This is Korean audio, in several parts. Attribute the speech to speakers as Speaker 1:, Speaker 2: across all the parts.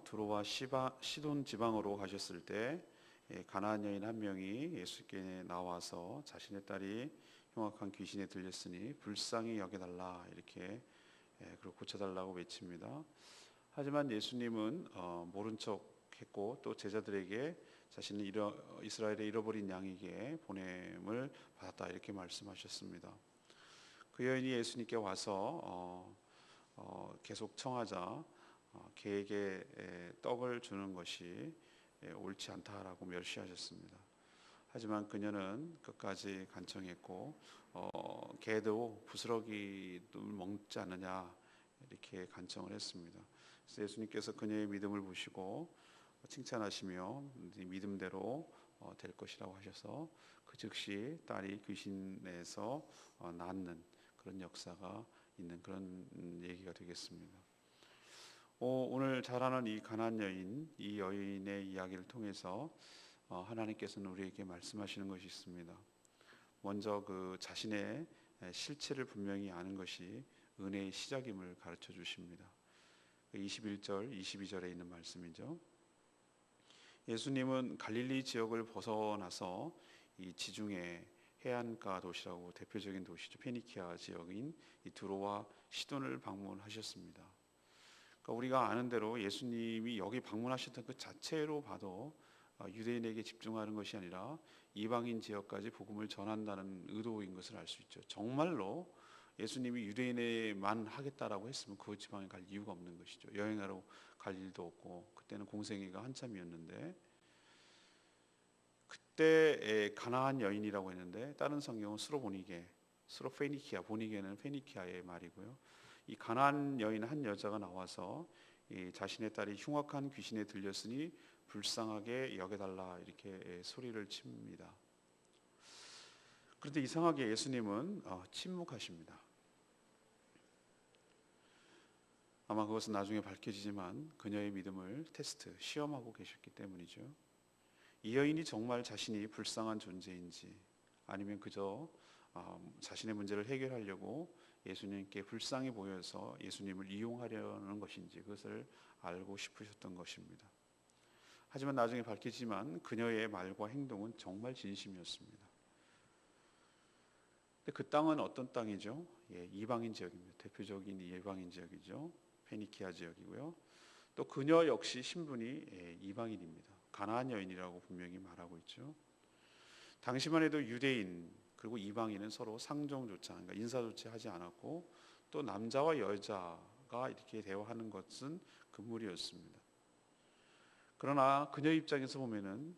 Speaker 1: 두로와 시돈 지방으로 가셨을 때 가나안 여인 한 명이 예수께 나와서 자신의 딸이 흉악한 귀신에 들렸으니 불쌍히 여겨달라 이렇게 그리고 고쳐달라고 외칩니다. 하지만 예수님은 모른 척했고 또 제자들에게 자신은 이스라엘의 잃어버린 양에게 보냄을 받았다 이렇게 말씀하셨습니다. 그 여인이 예수님께 와서 계속 청하자 개에게 떡을 주는 것이 옳지 않다라고 멸시하셨습니다. 하지만 그녀는 끝까지 간청했고 개도 부스러기도 먹지 않느냐 이렇게 간청을 했습니다. 그래서 예수님께서 그녀의 믿음을 보시고 칭찬하시며 네 믿음대로 될 것이라고 하셔서 그 즉시 딸이 귀신에서 낫는 그런 역사가 있는 그런 얘기가 되겠습니다. 오늘 잘 아는 이 가나안 여인, 이 여인의 이야기를 통해서 하나님께서는 우리에게 말씀하시는 것이 있습니다. 먼저 그 자신의 실체를 분명히 아는 것이 은혜의 시작임을 가르쳐 주십니다. 21절, 22절에 있는 말씀이죠. 예수님은 갈릴리 지역을 벗어나서 이 지중해 해안가 도시라고 대표적인 도시죠. 페니키아 지역인 이 두로와 시돈을 방문하셨습니다. 그러니까 우리가 아는 대로 예수님이 여기 방문하셨던 그 자체로 봐도 유대인에게 집중하는 것이 아니라 이방인 지역까지 복음을 전한다는 의도인 것을 알 수 있죠. 정말로 예수님이 유대인에만 하겠다라고 했으면 그 지방에 갈 이유가 없는 것이죠. 여행하러 갈 일도 없고 그때는 공생애가 한참이었는데 그때 가나안 여인이라고 했는데 다른 성경은 스로페니키아, 보니게는 페니키아의 말이고요. 이 가나안 여인 한 여자가 나와서 이 자신의 딸이 흉악한 귀신에 들렸으니 불쌍하게 여겨달라 이렇게 소리를 칩니다. 그런데 이상하게 예수님은 침묵하십니다. 아마 그것은 나중에 밝혀지지만 그녀의 믿음을 시험하고 계셨기 때문이죠. 이 여인이 정말 자신이 불쌍한 존재인지 아니면 그저 자신의 문제를 해결하려고 예수님께 불쌍히 보여서 예수님을 이용하려는 것인지 그것을 알고 싶으셨던 것입니다. 하지만 나중에 밝히지만 그녀의 말과 행동은 정말 진심이었습니다. 근데 그 땅은 어떤 땅이죠? 이방인 지역입니다. 대표적인 이방인 지역이죠. 페니키아 지역이고요. 또 그녀 역시 신분이 이방인입니다. 가나안 여인이라고 분명히 말하고 있죠. 당시만 해도 유대인 그리고 이방인은 서로 상종조차, 그러니까 인사조차 하지 않았고 또 남자와 여자가 이렇게 대화하는 것은 금물이었습니다. 그러나 그녀 입장에서 보면은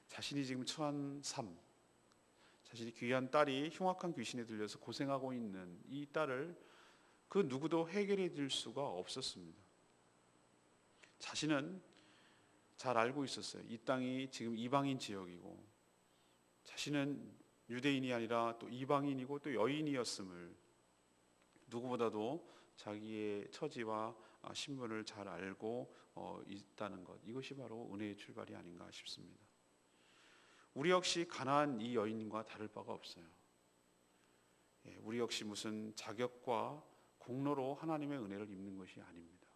Speaker 1: 자신이 지금 처한 삶, 자신이 귀한 딸이 흉악한 귀신에 들려서 고생하고 있는 이 딸을 그 누구도 해결해 줄 수가 없었습니다. 자신은 잘 알고 있었어요. 이 땅이 지금 이방인 지역이고 자신은 유대인이 아니라 또 이방인이고 또 여인이었음을 누구보다도 자기의 처지와 신분을 잘 알고 있다는 것, 이것이 바로 은혜의 출발이 아닌가 싶습니다. 우리 역시 가나안 이 여인과 다를 바가 없어요. 우리 역시 무슨 자격과 공로로 하나님의 은혜를 입는 것이 아닙니다.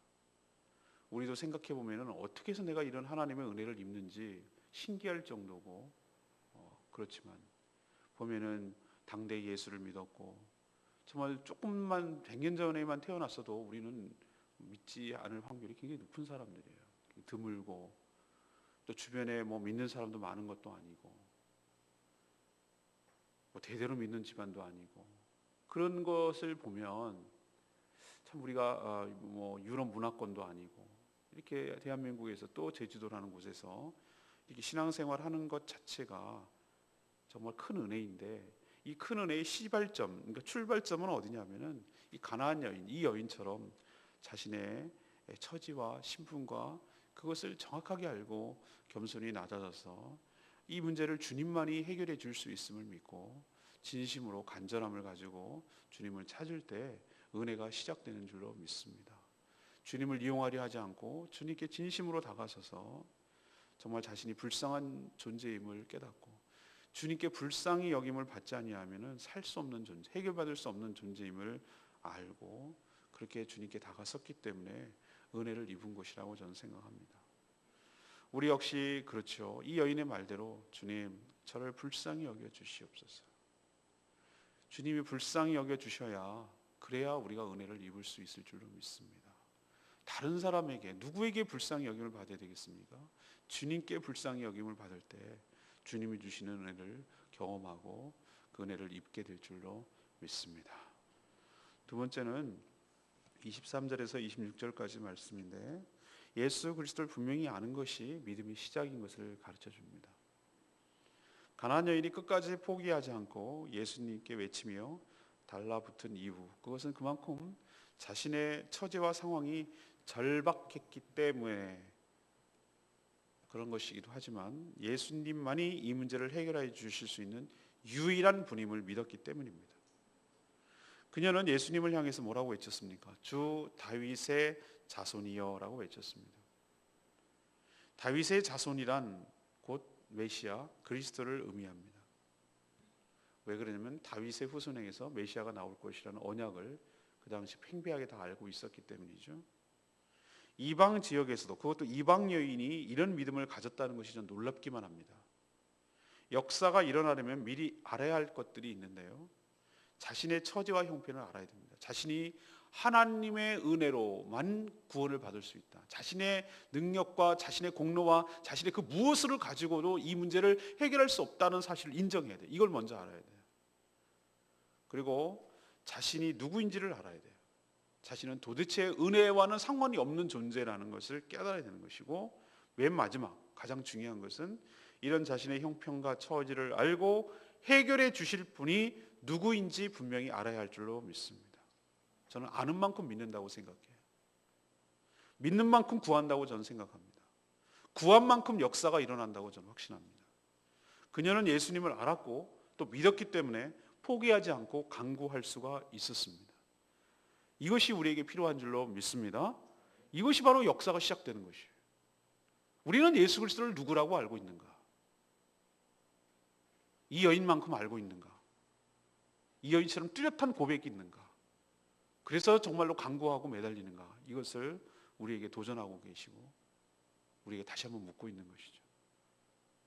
Speaker 1: 우리도 생각해 보면 어떻게 해서 내가 이런 하나님의 은혜를 입는지 신기할 정도고 그렇지만 보면은 당대 예수를 믿었고 정말 조금만 100년 전에만 태어났어도 우리는 믿지 않을 확률이 굉장히 높은 사람들이에요. 드물고 또 주변에 믿는 사람도 많은 것도 아니고 대대로 믿는 집안도 아니고 그런 것을 보면 참 우리가 유럽 문화권도 아니고 이렇게 대한민국에서 또 제주도라는 곳에서 이렇게 신앙생활하는 것 자체가 정말 큰 은혜인데 이 큰 은혜의 시발점, 그러니까 출발점은 어디냐면은 이 가나안 여인, 이 여인처럼 자신의 처지와 신분과 그것을 정확하게 알고 겸손히 낮아져서 이 문제를 주님만이 해결해 줄 수 있음을 믿고 진심으로 간절함을 가지고 주님을 찾을 때 은혜가 시작되는 줄로 믿습니다. 주님을 이용하려 하지 않고 주님께 진심으로 다가서서 정말 자신이 불쌍한 존재임을 깨닫고 주님께 불쌍히 여김을 받지 아니하면은 살 수 없는 존재, 해결받을 수 없는 존재임을 알고 그렇게 주님께 다가섰기 때문에 은혜를 입은 것이라고 저는 생각합니다. 우리 역시 그렇죠. 이 여인의 말대로 주님, 저를 불쌍히 여겨 주시옵소서. 주님이 불쌍히 여겨 주셔야 그래야 우리가 은혜를 입을 수 있을 줄로 믿습니다. 다른 사람에게 누구에게 불쌍히 여김을 받아야 되겠습니까? 주님께 불쌍히 여김을 받을 때 주님이 주시는 은혜를 경험하고 그 은혜를 입게 될 줄로 믿습니다. 두 번째는 23절에서 26절까지 말씀인데, 예수 그리스도를 분명히 아는 것이 믿음의 시작인 것을 가르쳐 줍니다. 가나안 여인이 끝까지 포기하지 않고 예수님께 외치며 달라붙은 이유, 그것은 그만큼 자신의 처지와 상황이 절박했기 때문에 그런 것이기도 하지만 예수님만이 이 문제를 해결해 주실 수 있는 유일한 분임을 믿었기 때문입니다. 그녀는 예수님을 향해서 뭐라고 외쳤습니까? 주 다윗의 자손이여 라고 외쳤습니다. 다윗의 자손이란 곧 메시아 그리스도를 의미합니다. 왜 그러냐면 다윗의 후손에게서 메시아가 나올 것이라는 언약을 그 당시 팽배하게 다 알고 있었기 때문이죠. 이방 지역에서도, 그것도 이방 여인이 이런 믿음을 가졌다는 것이 좀 놀랍기만 합니다. 역사가 일어나려면 미리 알아야 할 것들이 있는데요, 자신의 처지와 형편을 알아야 됩니다. 자신이 하나님의 은혜로만 구원을 받을 수 있다. 자신의 능력과 자신의 공로와 자신의 그 무엇을 가지고도 이 문제를 해결할 수 없다는 사실을 인정해야 돼요. 이걸 먼저 알아야 돼요. 그리고 자신이 누구인지를 알아야 돼요. 자신은 도대체 은혜와는 상관이 없는 존재라는 것을 깨달아야 되는 것이고, 맨 마지막 가장 중요한 것은 이런 자신의 형편과 처지를 알고 해결해 주실 분이 누구인지 분명히 알아야 할 줄로 믿습니다. 저는 아는 만큼 믿는다고 생각해요. 믿는 만큼 구한다고 저는 생각합니다. 구한 만큼 역사가 일어난다고 저는 확신합니다. 그녀는 예수님을 알았고 또 믿었기 때문에 포기하지 않고 간구할 수가 있었습니다. 이것이 우리에게 필요한 줄로 믿습니다. 이것이 바로 역사가 시작되는 것이에요. 우리는 예수 그리스도를 누구라고 알고 있는가? 이 여인만큼 알고 있는가? 이 여인처럼 뚜렷한 고백이 있는가? 그래서 정말로 간구하고 매달리는가? 이것을 우리에게 도전하고 계시고 우리에게 다시 한번 묻고 있는 것이죠.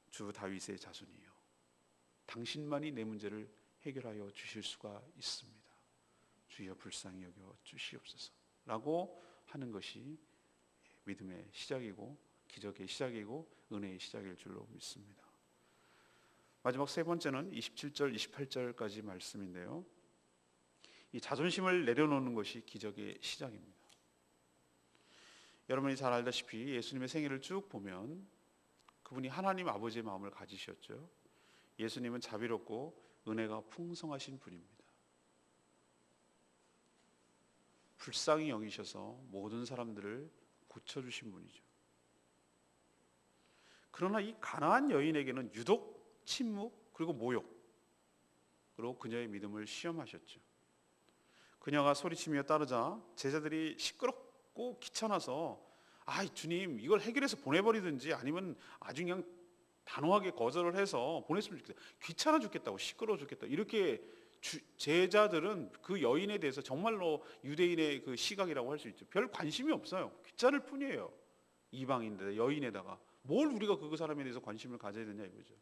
Speaker 1: 주 다윗의 자손이요, 당신만이 내 문제를 해결하여 주실 수가 있습니다. 주여 불쌍히 여겨 주시옵소서 라고 하는 것이 믿음의 시작이고 기적의 시작이고 은혜의 시작일 줄로 믿습니다. 마지막 세 번째는 27절 28절까지 말씀인데요, 이 자존심을 내려놓는 것이 기적의 시작입니다. 여러분이 잘 알다시피 예수님의 생애를 쭉 보면 그분이 하나님 아버지의 마음을 가지셨죠. 예수님은 자비롭고 은혜가 풍성하신 분입니다. 불쌍히 여기셔서 모든 사람들을 고쳐주신 분이죠. 그러나 이 가나안 여인에게는 유독 침묵 그리고 모욕으로 그녀의 믿음을 시험하셨죠. 그녀가 소리치며 따르자 제자들이 시끄럽고 귀찮아서 주님 이걸 해결해서 보내버리든지 아니면 아주 그냥 단호하게 거절을 해서 보냈으면 좋겠다. 귀찮아 죽겠다고, 시끄러워 죽겠다. 이렇게 제자들은 그 여인에 대해서 정말로 유대인의 그 시각이라고 할 수 있죠. 별 관심이 없어요. 귀찮을 뿐이에요. 이방인데 여인에다가 뭘 우리가 그 사람에 대해서 관심을 가져야 되냐 이거죠.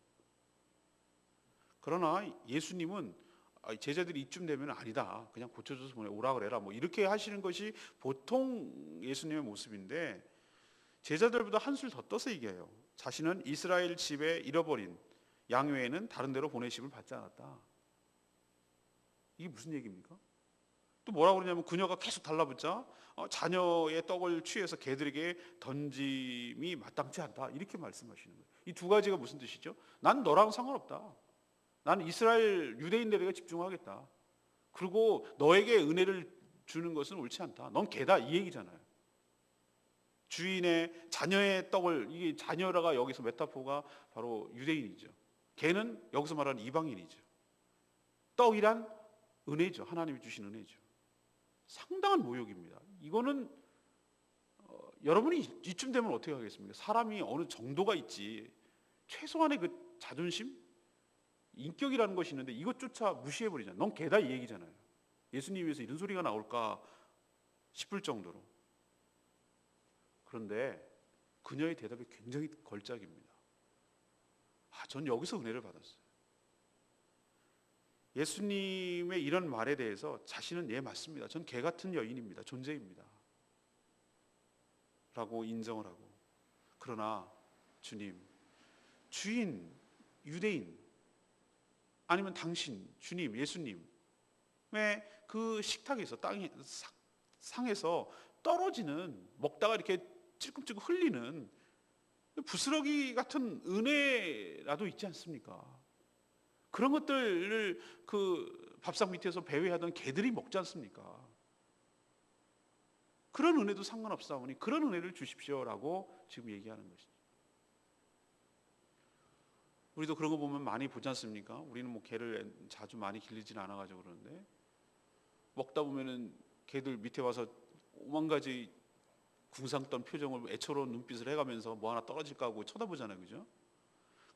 Speaker 1: 그러나 예수님은 제자들이 이쯤 되면 아니다, 그냥 고쳐줘서 오라 그래라, 뭐 이렇게 하시는 것이 보통 예수님의 모습인데, 제자들보다 한술 더 떠서 얘기해요. 자신은 이스라엘 집에 잃어버린 양 외에는 다른 데로 보내심을 받지 않았다. 이게 무슨 얘기입니까? 또 뭐라고 그러냐면 그녀가 계속 달라붙자 자녀의 떡을 취해서 개들에게 던짐이 마땅치 않다, 이렇게 말씀하시는 거예요. 이 두 가지가 무슨 뜻이죠? 난 너랑 상관없다. 난 이스라엘 유대인들에게 집중하겠다. 그리고 너에게 은혜를 주는 것은 옳지 않다. 넌 개다, 이 얘기잖아요. 주인의 자녀의 떡을, 이게 자녀라가 여기서 메타포가 바로 유대인이죠. 개는 여기서 말하는 이방인이죠. 떡이란 은혜죠. 하나님이 주신 은혜죠. 상당한 모욕입니다. 이거는 여러분이 이쯤 되면 어떻게 하겠습니까? 사람이 어느 정도가 있지, 최소한의 그 자존심, 인격이라는 것이 있는데 이것조차 무시해버리잖아요. 넌 개다, 이 얘기잖아요. 예수님에서 이런 소리가 나올까 싶을 정도로. 그런데 그녀의 대답이 굉장히 걸작입니다. 전 여기서 은혜를 받았어요. 예수님의 이런 말에 대해서 자신은 예 맞습니다. 전 개 같은 여인입니다. 존재입니다. 라고 인정을 하고, 그러나 주님, 주인, 유대인, 아니면 당신, 주님, 예수님의 그 식탁에서 상에서 떨어지는, 먹다가 이렇게 찔끔찔끔 흘리는 부스러기 같은 은혜라도 있지 않습니까? 그런 것들을 그 밥상 밑에서 배회하던 개들이 먹지 않습니까? 그런 은혜도 상관없사오니 그런 은혜를 주십시오라고 지금 얘기하는 것이죠. 우리도 그런 거 보면 많이 보지 않습니까? 우리는 뭐 개를 자주 많이 길리지는 않아가지고 그러는데, 먹다 보면은 개들 밑에 와서 오만 가지 궁상 떤 표정을 애처로운 눈빛을 해가면서 뭐 하나 떨어질까 하고 쳐다보잖아요, 그죠?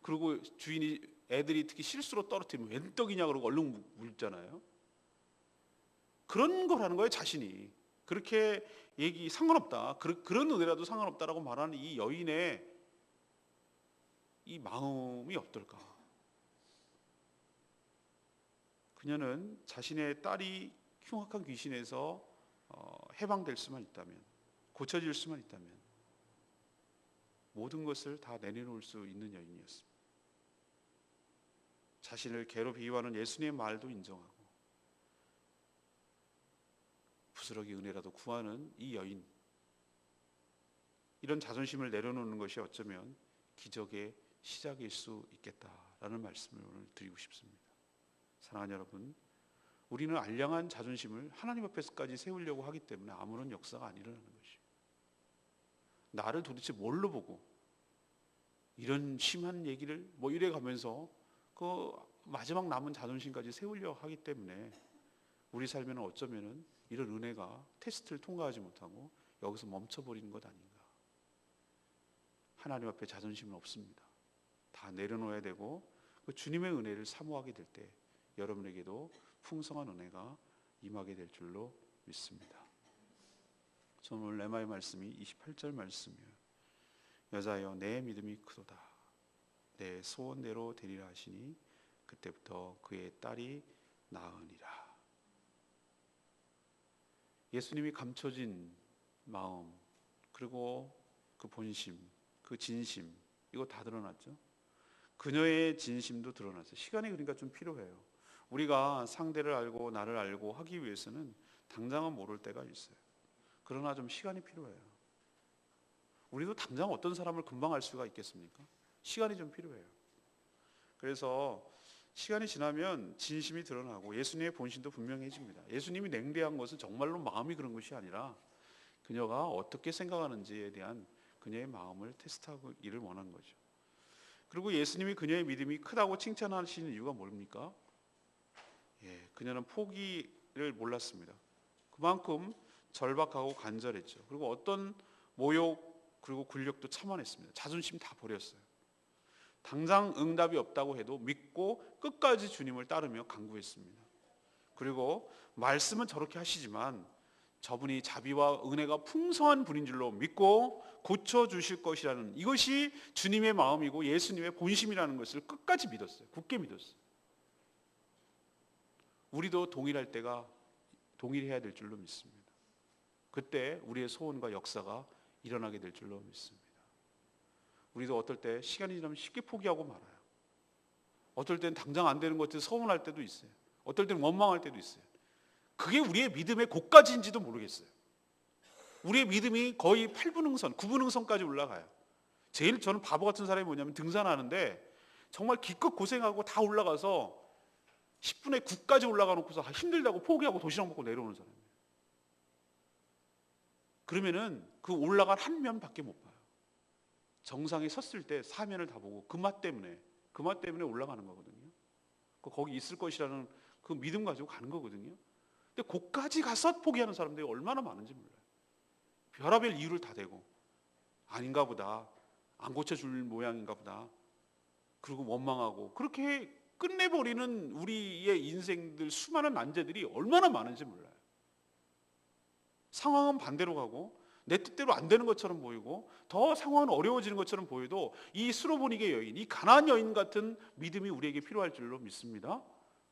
Speaker 1: 그리고 주인이, 애들이 특히 실수로 떨어뜨리면 웬 떡이냐 그러고 얼른 물잖아요. 그런 거라는 거예요, 자신이. 그렇게 상관없다, 그런 은혜라도 상관없다라고 말하는 이 여인의 이 마음이 어떨까? 그녀는 자신의 딸이 흉악한 귀신에서 해방될 수만 있다면, 고쳐질 수만 있다면 모든 것을 다 내려놓을 수 있는 여인이었습니다. 자신을 개로 비유하는 예수님의 말도 인정하고 부스러기 은혜라도 구하는 이 여인, 이런 자존심을 내려놓는 것이 어쩌면 기적의 시작일 수 있겠다라는 말씀을 오늘 드리고 싶습니다. 사랑하는 여러분, 우리는 알량한 자존심을 하나님 앞에서까지 세우려고 하기 때문에 아무런 역사가 안 일어나는 것이에요. 나를 도대체 뭘로 보고 이런 심한 얘기를 뭐 이래 가면서 그 마지막 남은 자존심까지 세우려고 하기 때문에 우리 삶에는 어쩌면은 이런 은혜가 테스트를 통과하지 못하고 여기서 멈춰버리는 것 아닌가. 하나님 앞에 자존심은 없습니다. 다 내려놓아야 되고 그 주님의 은혜를 사모하게 될 때 여러분에게도 풍성한 은혜가 임하게 될 줄로 믿습니다. 저는 오늘 레마의 말씀이 28절 말씀이에요. 여자여 내 믿음이 크도다. 내 소원대로 되리라 하시니 그때부터 그의 딸이 나으니라. 예수님이 감춰진 마음, 그리고 그 본심, 그 진심, 이거 다 드러났죠. 그녀의 진심도 드러났어요. 시간이 그러니까 좀 필요해요. 우리가 상대를 알고 나를 알고 하기 위해서는 당장은 모를 때가 있어요. 그러나 좀 시간이 필요해요. 우리도 당장 어떤 사람을 금방 알 수가 있겠습니까? 시간이 좀 필요해요. 그래서 시간이 지나면 진심이 드러나고 예수님의 본심도 분명해집니다. 예수님이 냉대한 것은 정말로 마음이 그런 것이 아니라 그녀가 어떻게 생각하는지에 대한 그녀의 마음을 테스트하기를 원한 거죠. 그리고 예수님이 그녀의 믿음이 크다고 칭찬하시는 이유가 뭡니까? 그녀는 포기를 몰랐습니다. 그만큼 절박하고 간절했죠. 그리고 어떤 모욕 그리고 굴욕도 참아냈습니다. 자존심 다 버렸어요. 당장 응답이 없다고 해도 믿고 끝까지 주님을 따르며 간구했습니다. 그리고 말씀은 저렇게 하시지만 저분이 자비와 은혜가 풍성한 분인 줄로 믿고 고쳐주실 것이라는, 이것이 주님의 마음이고 예수님의 본심이라는 것을 끝까지 믿었어요. 굳게 믿었어요. 우리도 동일해야 될 줄로 믿습니다. 그때 우리의 소원과 역사가 일어나게 될 줄로 믿습니다. 우리도 어떨 때 시간이 지나면 쉽게 포기하고 말아요. 어떨 때는 당장 안 되는 것들 서운할 때도 있어요. 어떨 때는 원망할 때도 있어요. 그게 우리의 믿음의 고까지인지도 모르겠어요. 우리의 믿음이 거의 8분응선, 9분응선까지 올라가요. 제일 저는 바보 같은 사람이 뭐냐면 등산하는데 정말 기껏 고생하고 다 올라가서 10분의 9까지 올라가 놓고서 힘들다고 포기하고 도시락 먹고 내려오는 사람이에요. 그러면은 그 올라간 한 면밖에 못 봐요. 정상에 섰을 때 사면을 다 보고 그 맛 때문에 올라가는 거거든요. 거기 있을 것이라는 그 믿음 가지고 가는 거거든요. 근데 거기까지 가서 포기하는 사람들이 얼마나 많은지 몰라요. 별의별 이유를 다 대고 아닌가 보다, 안 고쳐줄 모양인가 보다, 그리고 원망하고 그렇게 끝내버리는 우리의 인생들, 수많은 난제들이 얼마나 많은지 몰라요. 상황은 반대로 가고 내 뜻대로 안 되는 것처럼 보이고 더 상황은 어려워지는 것처럼 보여도 이 수로보니게 여인, 이 가나안 여인 같은 믿음이 우리에게 필요할 줄로 믿습니다.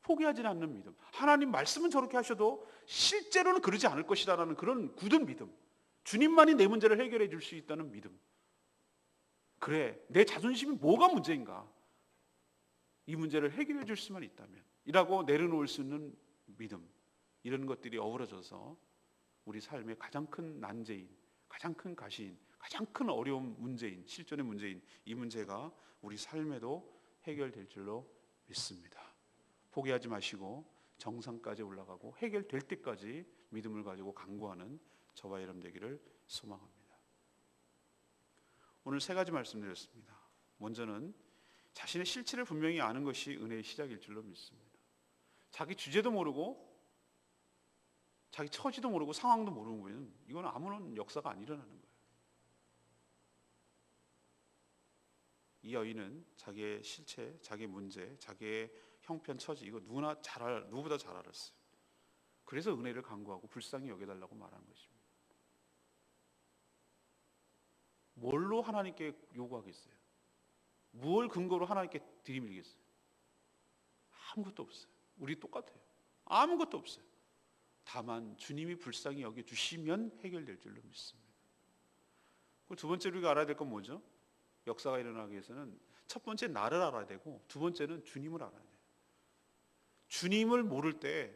Speaker 1: 포기하지는 않는 믿음. 하나님 말씀은 저렇게 하셔도 실제로는 그러지 않을 것이라는 그런 굳은 믿음. 주님만이 내 문제를 해결해 줄 수 있다는 믿음. 그래, 내 자존심이 뭐가 문제인가? 이 문제를 해결해 줄 수만 있다면 이라고 내려놓을 수 있는 믿음. 이런 것들이 어우러져서 우리 삶의 가장 큰 난제인, 가장 큰 가시인, 가장 큰 어려운 문제인, 실존의 문제인 이 문제가 우리 삶에도 해결될 줄로 믿습니다. 포기하지 마시고 정상까지 올라가고 해결될 때까지 믿음을 가지고 강구하는 저와 여러분 되기를 소망합니다. 오늘 세 가지 말씀드렸습니다. 먼저는 자신의 실체를 분명히 아는 것이 은혜의 시작일 줄로 믿습니다. 자기 주제도 모르고 자기 처지도 모르고 상황도 모르는 거는 이건 아무런 역사가 안 일어나는 거예요. 이 여인은 자기의 실체, 자기의 문제, 자기의 형편, 처지 이거 누구보다 잘 알았어요. 그래서 은혜를 간구하고 불쌍히 여겨달라고 말한 것입니다. 뭘로 하나님께 요구하겠어요? 무엇을 근거로 하나님께 들이밀겠어요? 아무것도 없어요. 우리 똑같아요. 아무것도 없어요. 다만 주님이 불쌍히 여겨주시면 해결될 줄로 믿습니다. 두 번째로 우리가 알아야 될 건 뭐죠? 역사가 일어나기 위해서는 첫 번째 나를 알아야 되고 두 번째는 주님을 알아야 돼요. 주님을 모를 때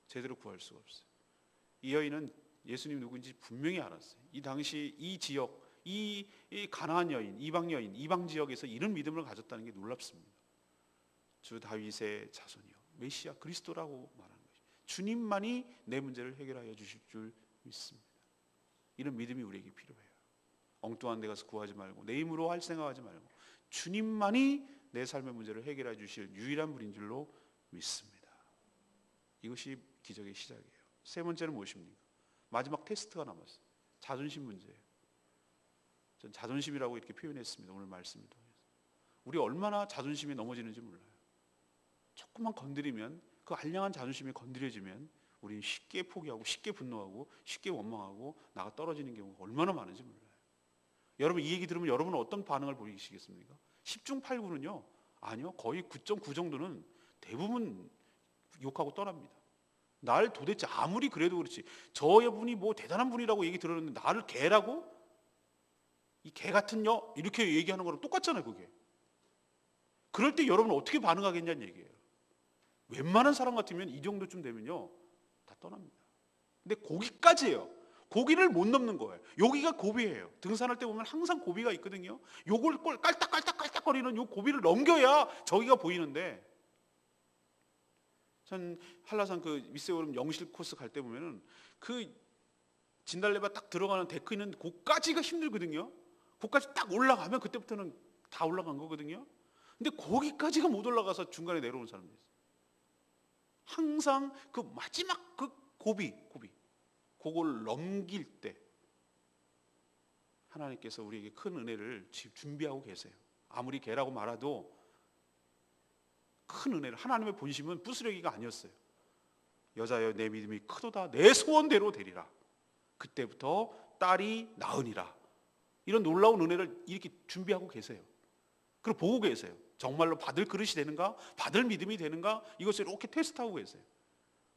Speaker 1: 제대로 구할 수가 없어요. 이 여인은 예수님 누구인지 분명히 알았어요. 이 당시 이 지역, 이 가나안 여인, 이방 여인, 이방 지역에서 이런 믿음을 가졌다는 게 놀랍습니다. 주 다윗의 자손이요 메시아 그리스도라고 말하는 것이 주님만이 내 문제를 해결하여 주실 줄 믿습니다. 이런 믿음이 우리에게 필요해요. 엉뚱한 데 가서 구하지 말고 내 힘으로 할 생각하지 말고 주님만이 내 삶의 문제를 해결해 주실 유일한 분인 줄로 믿습니다. 이것이 기적의 시작이에요. 세 번째는 무엇입니까? 마지막 테스트가 남았어요. 자존심 문제예요. 전 자존심이라고 이렇게 표현했습니다. 오늘 말씀을 통해서. 우리 얼마나 자존심이 넘어지는지 몰라요. 조금만 건드리면 그 알량한 자존심이 건드려지면 우리는 쉽게 포기하고 쉽게 분노하고 쉽게 원망하고 나가 떨어지는 경우가 얼마나 많은지 몰라요. 여러분 이 얘기 들으면 여러분은 어떤 반응을 보이시겠습니까? 10중 8구는요. 아니요. 거의 9.9 정도는 대부분 욕하고 떠납니다. 날 도대체 아무리 그래도 그렇지 저분이 뭐 대단한 분이라고 얘기 들었는데 나를 개라고? 이 개 같은 녀? 이렇게 얘기하는 거랑 똑같잖아요. 그게. 그럴 때 여러분은 어떻게 반응하겠냐는 얘기예요. 웬만한 사람 같으면 이 정도쯤 되면요 다 떠납니다. 근데 거기까지예요. 고비를 못 넘는 거예요. 여기가 고비예요. 등산할 때 보면 항상 고비가 있거든요. 요걸 깔딱깔딱거리는 요 고비를 넘겨야 저기가 보이는데 전 한라산 그 미세오름 영실 코스 갈 때 보면은 그 진달래밭 딱 들어가는 데크 있는 거기까지가 힘들거든요. 거기까지 딱 올라가면 그때부터는 다 올라간 거거든요. 근데 거기까지가 못 올라가서 중간에 내려오는 사람들이 있어요. 항상 그 마지막 그 고비 그걸 넘길 때 하나님께서 우리에게 큰 은혜를 준비하고 계세요. 아무리 개라고 말해도 큰 은혜를 하나님의 본심은 부스러기가 아니었어요. 여자여 내 믿음이 크도다 내 소원대로 되리라. 그때부터 딸이 낳으니라. 이런 놀라운 은혜를 이렇게 준비하고 계세요. 그리고 보고 계세요. 정말로 받을 그릇이 되는가? 받을 믿음이 되는가? 이것을 이렇게 테스트하고 계세요.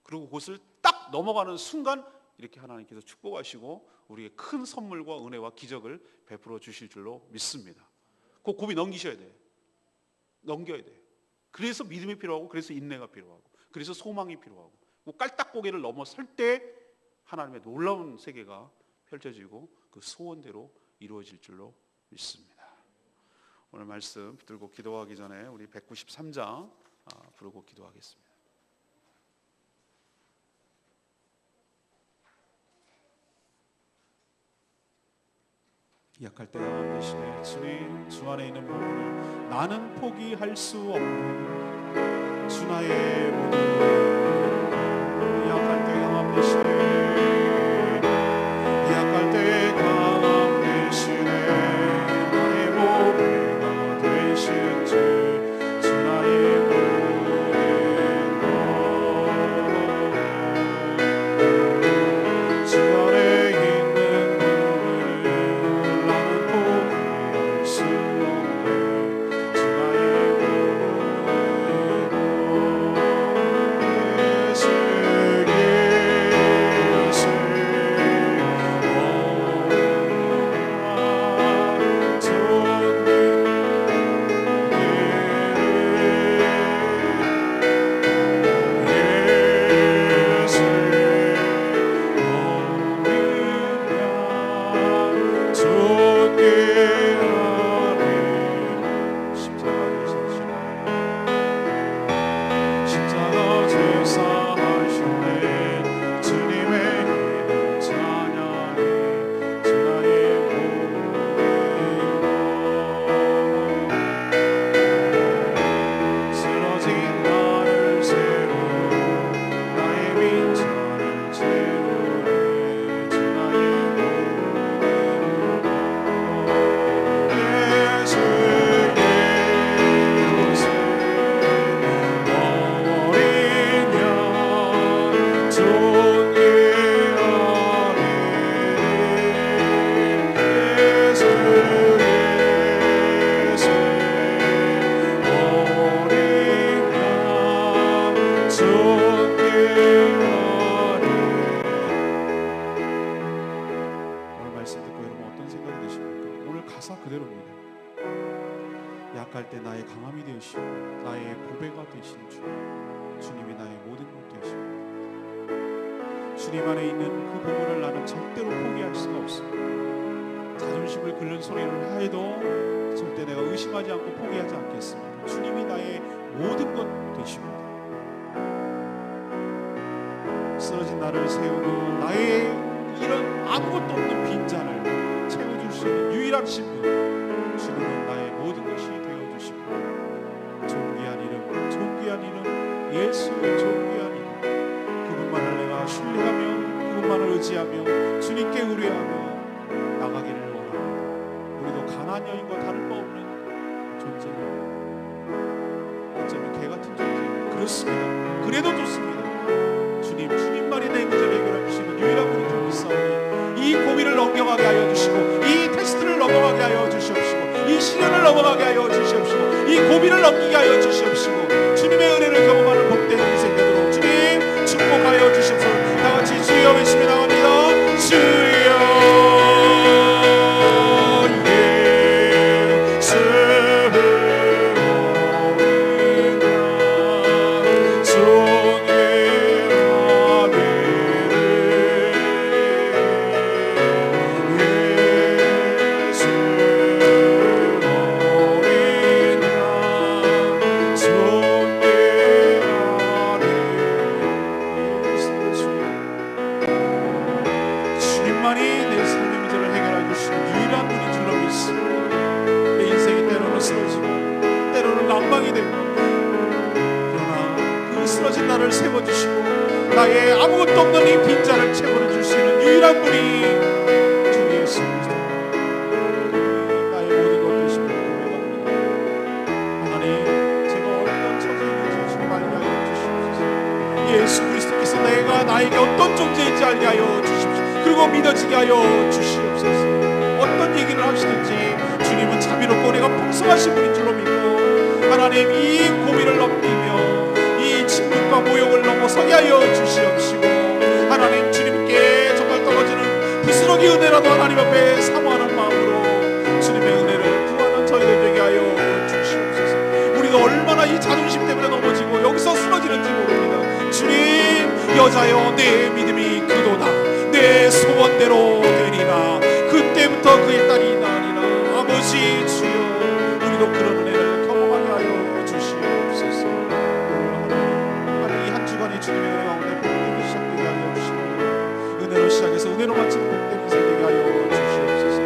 Speaker 1: 그리고 그것을 딱 넘어가는 순간 이렇게 하나님께서 축복하시고 우리에게 큰 선물과 은혜와 기적을 베풀어 주실 줄로 믿습니다. 그 고비 넘기셔야 돼요. 넘겨야 돼요. 그래서 믿음이 필요하고 그래서 인내가 필요하고 그래서 소망이 필요하고 그 깔딱고개를 넘어설 때 하나님의 놀라운 세계가 펼쳐지고 그 소원대로 이루어질 줄로 믿습니다. 오늘 말씀 붙들고 기도하기 전에 우리 193장 부르고 기도하겠습니다. 약할 때 양한 대신에 주님 주 안에 있는 모든 나는 포기할 수 없는 주 나의 모든 약할 때 양한 대신에 약할 때 강함 대신에 나의 모래가 되신 주 나의 모든 것 주 안에 있는 약할 때 나의 강함이 되시고 나의 보배가 되신 주님이 나의 모든 것 되십니다. 주님 안에 있는 그 보물을 나는 절대로 포기할 수가 없습니다. 자존심을 긁는 소리를 하여도 절대 내가 의심하지 않고 포기하지 않겠습니다. 주님이 나의 모든 것 되십니다. 쓰러진 나를 세우고 나의 이런 아무것도 없는 빈잔을 채워줄 수 있는 유일한 신분, 주님은 나의 모든 것이 되어주십니다. 존귀한 이름, 존귀한 이름, 예수의 존귀한 이름, 그분만을 내가 신뢰하며 그분만을 의지하며 주님께 의뢰하며 나가기를 원합니다. 우리도 가난한 여인과 다를 바 없는 존재입니다. 어쩌면 개 같은 존재, 그렇습니다. 그래도 좋습니다. 주님만이 내 문제를 해결해 주시는 유일한 분인 줄 믿사오니 이 고비를 넘겨가게 하여 주시고 이 테스트를 넘어가게 하여 주시옵시고 이 시련을 넘어가게 하여 주시옵시고 이 고비를 넘기게 하여 주시옵시고 주님의 은혜를 경험하는 복된 인생 되도록 주님 축복하여 주시옵소서. 다같이 주여 외치며 나갑니다. 주여 나를 세워주시고 나의 아무것도 없는 이 빈잔을 채워줄 수 있는 유일한 분이 주 예수 그리스도, 나의 모든 것 되시고 고백합니다. 하나님, 제가 어떤 처지에 있는지 주님 알게 하여 주시옵소서. 예수 그리스도께서 내가 나에게 어떤 존재인지 알게 하여 주십시오. 그리고 믿어지게 하여 주시옵소서. 어떤 얘기를 하시든지 주님은 자비롭고 내가 풍성하신 분인 줄로 믿고 하나님, 이 고비를 넘기며 이 침묵과 모욕을 넘어서게 하여 주시옵시고 하나님, 주님께 정말 떨어지는 부스러기 은혜라도 하나님 앞에 사모하는 마음으로 주님의 은혜를 구하는 저희들 되게 하여 주시옵소서. 우리가 얼마나 이 자존심 때문에 넘어지고 여기서 쓰러지는지 모릅니다. 주님, 여자여 내 믿음이 그도다, 내 소원대로 되리라. 그때부터 그의 딸이 나으리라. 아버지 주여, 우리도 그런 은혜를 경험하게 하여 주시옵소서. 주님의 은혜 가운데 복되기 시작되게 하여 주시고 은혜로 시작해서 은혜로 마치는 복된 인생 되게 하여 주시옵소서.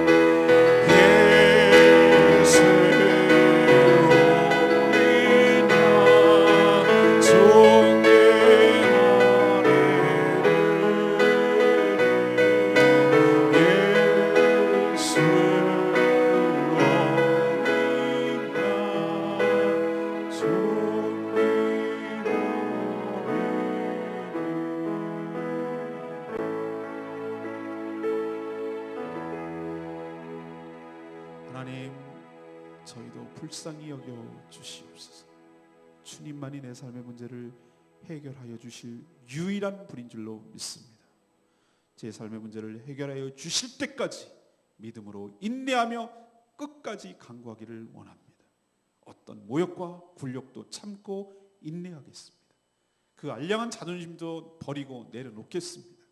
Speaker 1: 하나님, 저희도 불쌍히 여겨 주시옵소서. 주님만이 내 삶의 문제를 해결하여 주실 유일한 분인 줄로 믿습니다. 제 삶의 문제를 해결하여 주실 때까지 믿음으로 인내하며 끝까지 간구하기를 원합니다. 어떤 모욕과 굴욕도 참고 인내하겠습니다. 그 알량한 자존심도 버리고 내려놓겠습니다.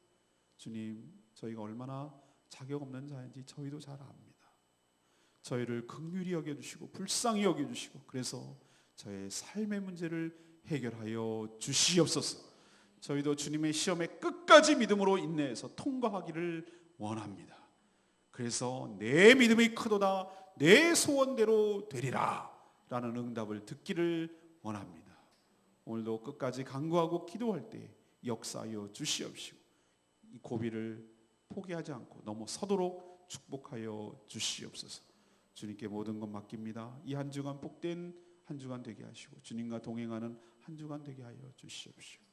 Speaker 1: 주님, 저희가 얼마나 자격 없는 자인지 저희도 잘 압니다. 저희를 긍휼히 여겨주시고 불쌍히 여겨주시고 그래서 저의 삶의 문제를 해결하여 주시옵소서. 저희도 주님의 시험에 끝까지 믿음으로 인내해서 통과하기를 원합니다. 그래서 내 믿음이 크도다 내 소원대로 되리라 라는 응답을 듣기를 원합니다. 오늘도 끝까지 간구하고 기도할 때 역사하여 주시옵시고 이 고비를 포기하지 않고 넘어서도록 축복하여 주시옵소서. 주님께 모든 것 맡깁니다. 이 한 주간 복된 한 주간 되게 하시고 주님과 동행하는 한 주간 되게 하여 주시옵시고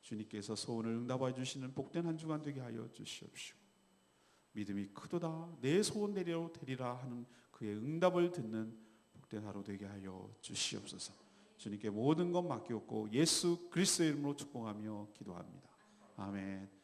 Speaker 1: 주님께서 소원을 응답하여 주시는 복된 한 주간 되게 하여 주시옵시고 믿음이 크도다 내 소원대로 되리라 하는 그의 응답을 듣는 복된 하루 되게 하여 주시옵소서. 주님께 모든 것 맡기옵고 예수 그리스도의 이름으로 축복하며 기도합니다. 아멘.